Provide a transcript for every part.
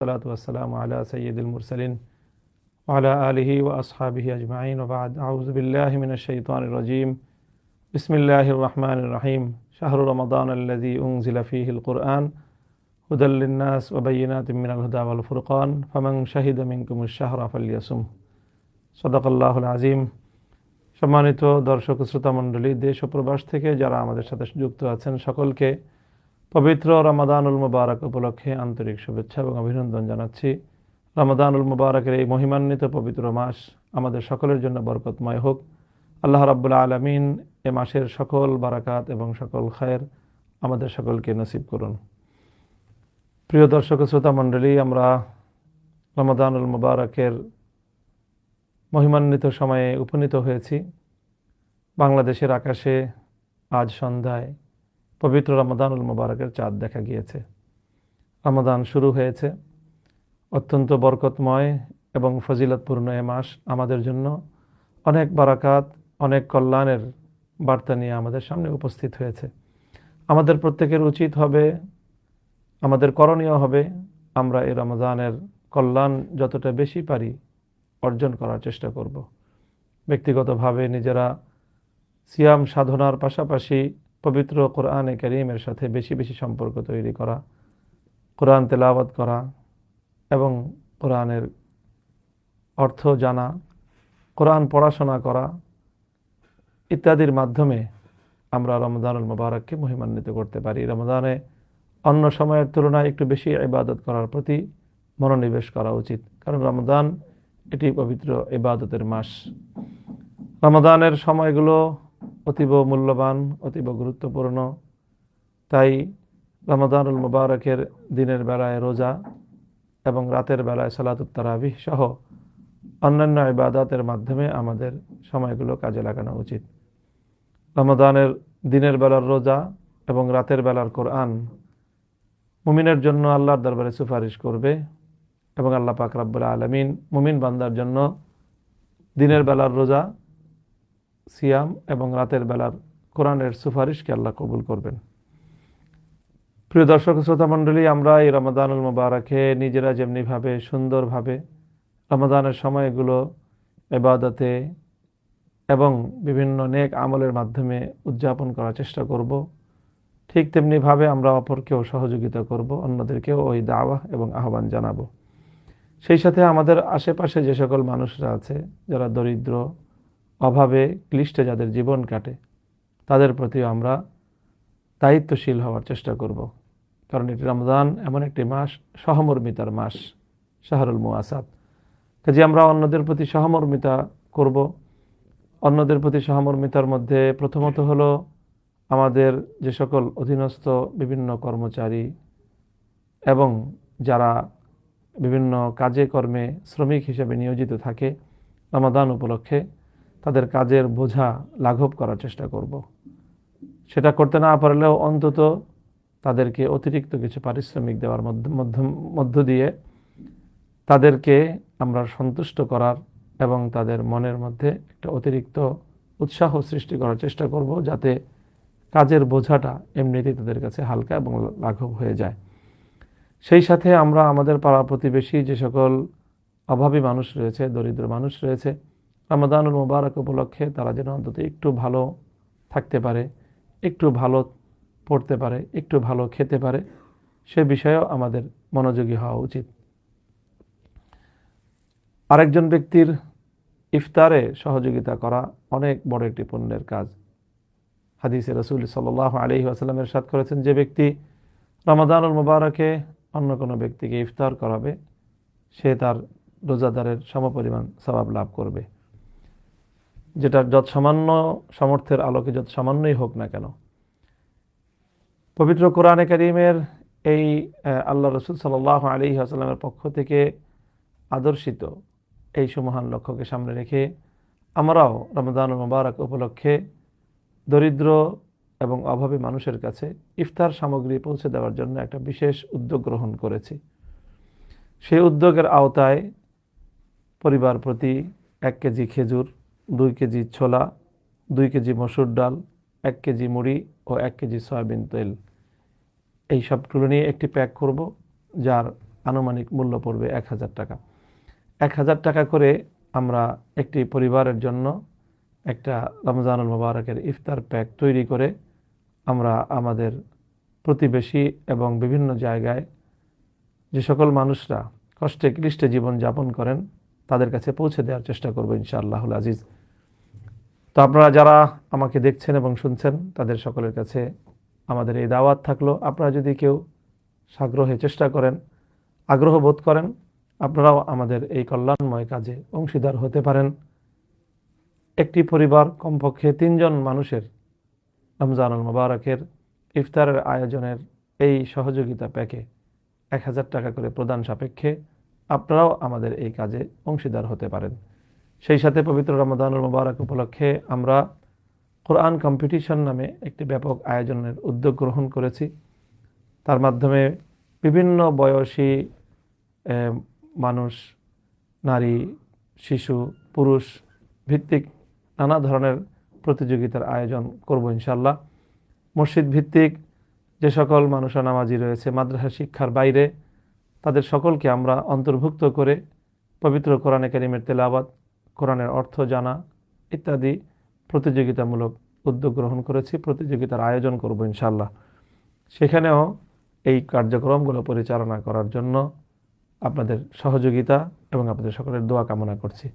والصلاة والسلام على سيد المرسلين وعلى آله وأصحابه أجمعين وبعد أعوذ بالله من الشيطان الرجيم بسم الله الرحمن الرحيم شهر رمضان الذي أنزل فيه القرآن هدى للناس وبينات من الهدى والفرقان فمن شهد منكم الشهر فليصم صدق الله العظيم সম্মানিত দর্শক শ্রোতা মণ্ডলী দেশ ও প্রবাস থেকে যারা আমাদের সাথে যুক্ত আছেন সকলকে পবিত্র রমাদানুল মুবারক উপলক্ষে আন্তরিক শুভেচ্ছা এবং অভিনন্দন জানাচ্ছি। রমাদানুল মুবারকের এই মহিমান্বিত পবিত্র মাস আমাদের সকলের জন্য বরকতময় হোক। আল্লাহ রাব্বুল আলামিন এ মাসের সকল বারাকাত এবং সকল খায়ের আমাদের সকলকে নসিব করুন। প্রিয় দর্শক শ্রোতা মণ্ডলী, আমরা রমাদানুল মুবারকের মহিমান্বিত সময়ে উপনীত হয়েছি। বাংলাদেশের আকাশে আজ সন্ধ্যায় পবিত্র রমাদানুল মুবারকের চাঁদ দেখা গিয়েছে। রমাদান শুরু হয়েছে। অত্যন্ত বরকতময় এবং ফজিলতপূর্ণ এ মাস আমাদের জন্য অনেক বারাকাত, অনেক কল্যাণের বার্তা নিয়ে আমাদের সামনে উপস্থিত হয়েছে। আমাদের প্রত্যেকের উচিত হবে, আমাদের করণীয় হবে, আমরা এই রমাদানের কল্যাণ যতটা বেশি পারি অর্জন করার চেষ্টা করব। ব্যক্তিগতভাবে নিজেরা সিয়াম সাধনার পাশাপাশি পবিত্র কোরআনে কারীমের সাথে বেশি বেশি সম্পর্ক তৈরি করা, কোরআন তেলাওয়াত করা এবং কোরআনের অর্থ জানা, কোরআন পড়াশোনা করা ইত্যাদির মাধ্যমে আমরা রমাদানুল মুবারককে মহিমান্বিত করতে পারি। রমাদানে অন্য সময়ের তুলনায় একটু বেশি ইবাদত করার প্রতি মনোনিবেশ করা উচিত, কারণ রমাদান এটি পবিত্র ইবাদতের মাস। রমাদানের সময়গুলো অতীব মূল্যবান, অতীব গুরুত্বপূর্ণ। তাই রমাদানুল মুবারকের দিনের বেলায় রোজা এবং রাতের বেলায় সালাতুত তারাবিহ সহ অন্যান্য ইবাদতের মাধ্যমে আমাদের সময়গুলো কাজে লাগানো উচিত। রমাদানের দিনের বেলার রোজা এবং রাতের বেলার কোরআন মুমিনের জন্য আল্লাহর দরবারে সুপারিশ করবে এবং আল্লাহ পাক রব্বুল আলামিন মুমিন বান্দার জন্য দিনের বেলার রোজা, সিয়াম এবং রাতের বেলার কোরআনের সুপারিশকে আল্লাহ কবুল করবেন। প্রিয় দর্শক শ্রোতা মণ্ডলী, আমরা এই রমাদানুল মুবারকে নিজেরা যেমনিভাবে সুন্দরভাবে রমাদানের সময়গুলো ইবাদতে এবং বিভিন্ন নেক আমলের মাধ্যমে উদযাপন করার চেষ্টা করব, ঠিক তেমনিভাবে আমরা অপরকেও সহযোগিতা করব, অন্যদেরকেও ওই দাওয়াহ এবং আহ্বান জানাবো। সেই সাথে আমাদের আশেপাশে যে সকল মানুষরা আছে যারা দরিদ্র, অভাবে ক্লিষ্টে যাদের জীবন কাটে, তাদের প্রতিও আমরা দায়িত্বশীল হওয়ার চেষ্টা করব, কারণ এটি রমজান এমন একটি মাস, সহমর্মিতার মাস, শাহরুল মুআসাত। কাজে আমরা অন্যদের প্রতি সহমর্মিতা করব। অন্যদের প্রতি সহমর্মিতার মধ্যে প্রথমত হলো আমাদের যে সকল অধীনস্থ বিভিন্ন কর্মচারী এবং যারা বিভিন্ন কাজে কর্মে শ্রমিক হিসেবে নিয়োজিত থাকে, রমাদান উপলক্ষে তাদের কাজের বোঝা লাঘব করার চেষ্টা করব। সেটা করতে না পারলেও অন্তত তাদেরকে অতিরিক্ত কিছু পারিশ্রমিক দেওয়ার মধ্য দিয়ে তাদেরকে আমরা সন্তুষ্ট করার এবং তাদের মনের মধ্যে একটা অতিরিক্ত উৎসাহ সৃষ্টি করার চেষ্টা করব, যাতে কাজের বোঝাটা এমনিতেই তাদের কাছে হালকা এবং লাঘব হয়ে যায়। সেই সাথে আমরা আমাদের পাড়া প্রতিবেশী যে সকল অভাবী মানুষ রয়েছে, দরিদ্র মানুষ রয়েছে, রমাদানুল মুবারক উপলক্ষে তারা যেন অন্তত একটু ভালো থাকতে পারে, একটু ভালো পড়তে পারে, একটু ভালো খেতে পারে, সে বিষয়েও আমাদের মনোযোগী হওয়া উচিত। আরেকজন ব্যক্তির ইফতারে সহযোগিতা করা অনেক বড় একটি পুণ্যের কাজ। হাদিসে রাসূল সাল্লাল্লাহু আলাইহি ওয়াসাল্লাম ইরশাদ করেছেন, যে ব্যক্তি রমাদানুল মুবারকে অন্য কোনো ব্যক্তিকে ইফতার করাবে, সে তার রোজাদারের সমপরিমাণ সওয়াব লাভ করবে, যেটা যত সামান্য সামর্থ্যের আলোকে যত সামান্যই হোক না কেন। পবিত্র কোরআনে কারীমের এই আল্লাহ রাসূল সাল্লাল্লাহু আলাইহি ওয়াসাল্লামের পক্ষ থেকে আদর্শিত এই সুমহান লক্ষ্যকে সামনে রেখে আমরাও রমাদানুল মুবারক উপলক্ষে দরিদ্র এবং অভাবী মানুষের কাছে ইফতার সামগ্রী পৌঁছে দেওয়ার জন্য একটা বিশেষ উদ্যোগ গ্রহণ করেছি। সেই উদ্যোগের আওতায় পরিবার প্রতি 1 কেজি খেজুর, 2 কেজি ছোলা, 2 কেজি মসুর ডাল, 1 কেজি মুড়ি ও 1 কেজি সয়াবিন তেল, এই সবগুলো নিয়ে একটি প্যাক করব, যার আনুমানিক মূল্য পড়বে 1000 টাকা। 1000 টাকা করে আমরা একটি পরিবারের জন্য একটা রমজানুল মুবারকের ইফতার প্যাক তৈরি করে আমরা আমাদের প্রতিবেশী এবং বিভিন্ন জায়গায় যে সকল মানুষরা কষ্টে ক্লিষ্টে জীবন যাপন করেন তাদের কাছে পৌঁছে দেওয়ার চেষ্টা করব ইনশাআল্লাহুল আজিজ। তো আপনারা যারা আমাকে দেখছেন এবং শুনছেন তাদের সকলের কাছে আমাদের এই দাওয়াত থাকলো, আপনারা যদি কেউ সাগ্রহে চেষ্টা করেন, আগ্রহ বোধ করেন, আপনারাও আমাদের এই কল্যাণময় কাজে অংশীদার হতে পারেন। একটি পরিবার কমপক্ষে 3 জন মানুষের রমজানুল মুবারকের ইফতারের আয়োজনের এই সহযোগিতা প্যাকে 1000 টাকা করে প্রদান সাপেক্ষে আপনারাও আমাদের এই কাজে অংশীদার হতে পারেন। সেই সাথে পবিত্র রমজানুল মুবারক উপলক্ষে আমরা কোরআন কম্পিটিশন নামে একটি ব্যাপক আয়োজনের উদ্যোগ গ্রহণ করেছি। তার মাধ্যমে বিভিন্ন বয়সী মানুষ, নারী, শিশু, পুরুষ ভিত্তিক নানা ধরনের প্রতিযোগিতার আয়োজন করব ইনশাআল্লাহ। মসজিদ ভিত্তিক যে সকল মানুষরা নামাজি রয়েছে, মাদ্রাসা শিক্ষার বাইরে তাদের সকলকে আমরা অন্তর্ভুক্ত করে পবিত্র কোরআনে কারিমের তেলাওয়াত, কোরআনের অর্থ জানা ইত্যাদি প্রতিযোগিতামূলক উদ্যোগ গ্রহণ করেছি। প্রতিযোগিতার আয়োজন করব ইনশাআল্লাহ। সেখানেও এই কার্যক্রমগুলো পরিচালনা করার জন্য আপনাদের সহযোগিতা এবং আপনাদের সকলের দোয়া কামনা করছি।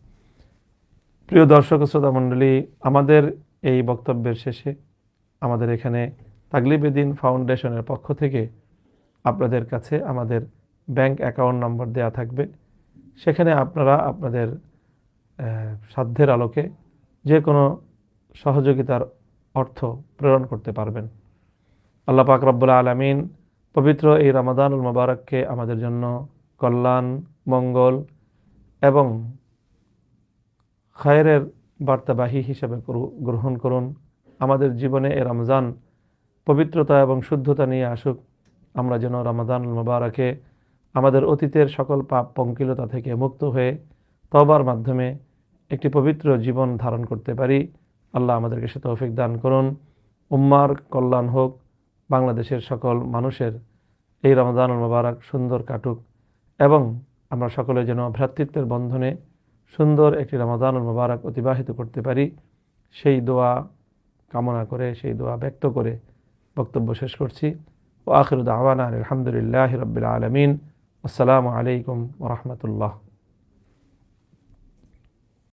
প্রিয় দর্শক ও শ্রোতা মণ্ডলী, আমাদের এই বক্তব্যের শেষে আমাদের এখানে তাগলিবে দ্বীন ফাউন্ডেশনের পক্ষ থেকে আপনাদের কাছে আমাদের ব্যাংক অ্যাকাউন্ট নম্বর দেয়া থাকবে। সেখানে আপনারা আপনাদের সাধ্যের আলোকে যে কোনো সহযোগিতার অর্থ প্রেরণ করতে পারবেন। আল্লাহ পাক রব্বুল আলামিন পবিত্র এই রমাদানুল মুবারককে আমাদের জন্য কল্যাণ, মঙ্গল এবং খায়রের বার্তাবাহী হিসেবে গ্রহণ করুন। আমাদের জীবনে এই রমজান পবিত্রতা এবং শুদ্ধতা নিয়ে আসুক। আমরা যেন রমাদানুল মুবারকে আমাদের অতীতের সকল পাপ পঙ্কিলতা থেকে মুক্ত হয়ে তওবার মাধ্যমে একটি পবিত্র জীবন ধারণ করতে পারি। আল্লাহ আমাদেরকে সে তৌফিক দান করুন। উম্মার কল্যাণ হোক, বাংলাদেশের সকল মানুষের এই রমাদানুল মুবারক সুন্দর কাটুক এবং আমরা সকলে যেন ভ্রাতৃত্বের বন্ধনে সুন্দর একটি রমাদানুল মুবারক অতিবাহিত করতে পারি, সেই দোয়া কামনা করে, সেই দোয়া ব্যক্ত করে বক্তব্য শেষ করছি। ওয়া আখিরু দাওয়ানা আলহামদুলিল্লাহি রাব্বিল আলামিন। আসসালামু আলাইকুম ওয়া রাহমাতুল্লাহ।